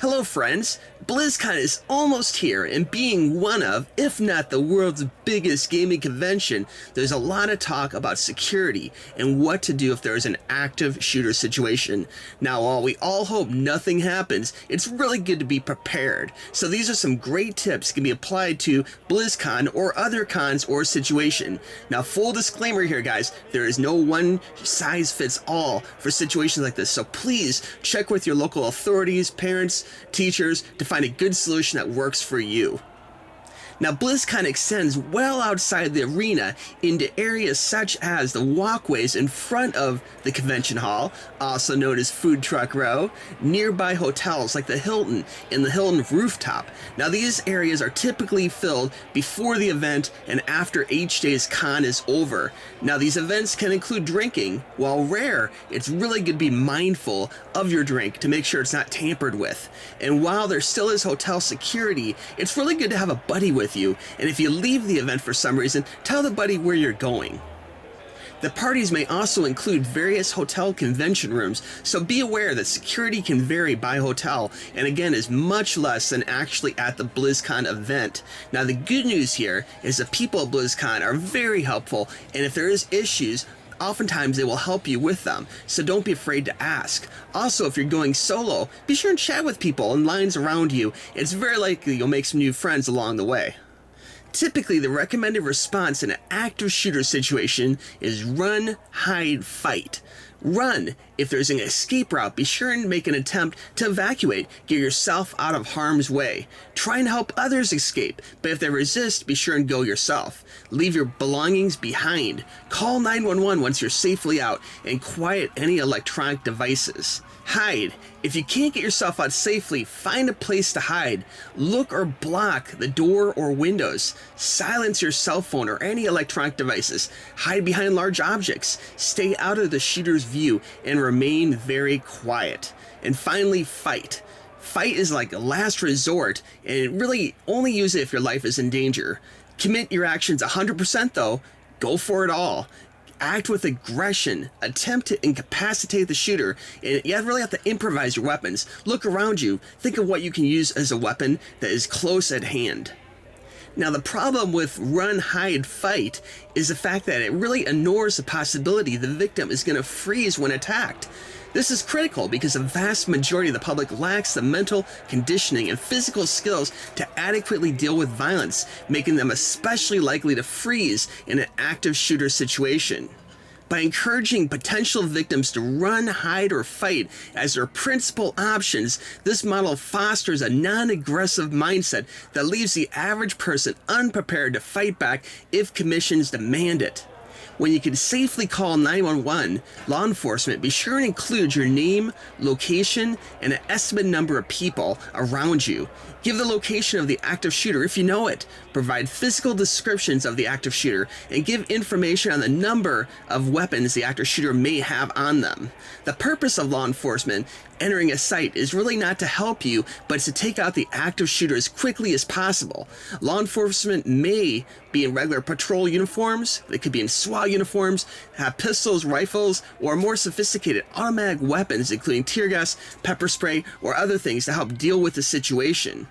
Hello friends, Blizzcon is almost here, and being one of, if not the world's biggest gaming convention, there's a lot of talk about security and what to do if there is an active shooter situation. Now while we all hope nothing happens, it's really good to be prepared. So these are some great tips that can be applied to BlizzCon or other cons or situation. Now full disclaimer here guys, there is no one size fits all for situations like this, so please check with your local authorities, parents, teachers to find a good solution that works for you. Now BlizzCon extends well outside the arena into areas such as the walkways in front of the convention hall, also known as Food Truck Row, nearby hotels like the Hilton and the Hilton Rooftop. Now these areas are typically filled before the event and after each day's con is over. Now these events can include drinking. While rare, it's really good to be mindful of your drink to make sure it's not tampered with. And while there still is hotel security, it's really good to have a buddy with you, and if you leave the event for some reason, tell the buddy where you're going. The parties may also include various hotel convention rooms, so be aware that security can vary by hotel, and again is much less than actually at the BlizzCon event. Now the good news here is the people at BlizzCon are very helpful, and if there is issues, oftentimes they will help you with them, so don't be afraid to ask. Also, if you're going solo, be sure and chat with people in lines around you. It's very likely you'll make some new friends along the way. Typically, the recommended response in an active shooter situation is run, hide, fight. Run. If there's an escape route, be sure and make an attempt to evacuate. Get yourself out of harm's way. Try and help others escape, but if they resist, be sure and go yourself. Leave your belongings behind. Call 911 once you're safely out, and quiet any electronic devices. Hide. If you can't get yourself out safely, find a place to hide. Look or block the door or windows. Silence your cell phone or any electronic devices. Hide behind large objects. Stay out of the shooter's view and remain very quiet. And finally, fight. Fight is like a last resort, and really only use it if your life is in danger. Commit your actions 100% though. Go for it all. Act with aggression, attempt to incapacitate the shooter, and you really have to improvise your weapons. Look around you, think of what you can use as a weapon that is close at hand. Now the problem with run, hide, fight is the fact that it really ignores the possibility the victim is going to freeze when attacked. This is critical because the vast majority of the public lacks the mental conditioning and physical skills to adequately deal with violence, making them especially likely to freeze in an active shooter situation. By encouraging potential victims to run, hide, or fight as their principal options, this model fosters a non-aggressive mindset that leaves the average person unprepared to fight back if conditions demand it. When you can safely call 911, law enforcement, be sure and include your name, location, and an estimated number of people around you. Give the location of the active shooter if you know it. Provide physical descriptions of the active shooter, and give information on the number of weapons the active shooter may have on them. The purpose of law enforcement entering a site is really not to help you, but it's to take out the active shooter as quickly as possible. Law enforcement may be in regular patrol uniforms, they could be in SWAT uniforms, have pistols, rifles, or more sophisticated automatic weapons including tear gas, pepper spray, or other things to help deal with the situation.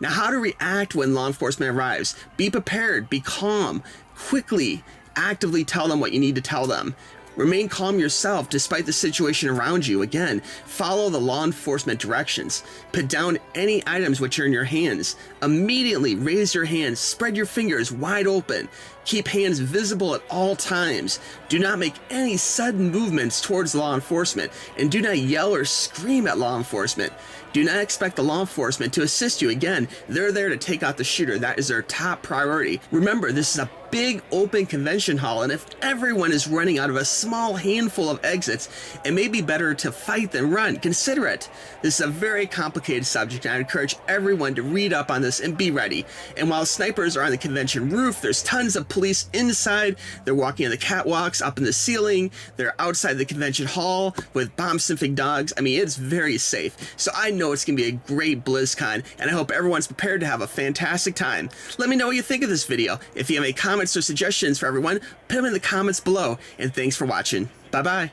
Now, how to react when law enforcement arrives. Be prepared, be calm, quickly, actively tell them what you need to tell them. Remain calm yourself despite the situation around you. Again, follow the law enforcement directions. Put down any items which are in your hands. Immediately raise your hands, spread your fingers wide open. Keep hands visible at all times. Do not make any sudden movements towards law enforcement, and do not yell or scream at law enforcement. Do not expect the law enforcement to assist you. Again, they're there to take out the shooter. That is their top priority. Remember, this is a big open convention hall, and if everyone is running out of a small handful of exits, it may be better to fight than run. Consider it. This is a very complicated subject, and I encourage everyone to read up on this and be ready. And while snipers are on the convention roof, there's tons of police inside. They're walking on the catwalks, up in the ceiling. They're outside the convention hall with bomb-sniffing dogs. I mean, it's very safe. So I know it's going to be a great BlizzCon, and I hope everyone's prepared to have a fantastic time. Let me know what you think of this video. If you have any comments or suggestions for everyone, put them in the comments below, and thanks for watching. Bye-bye.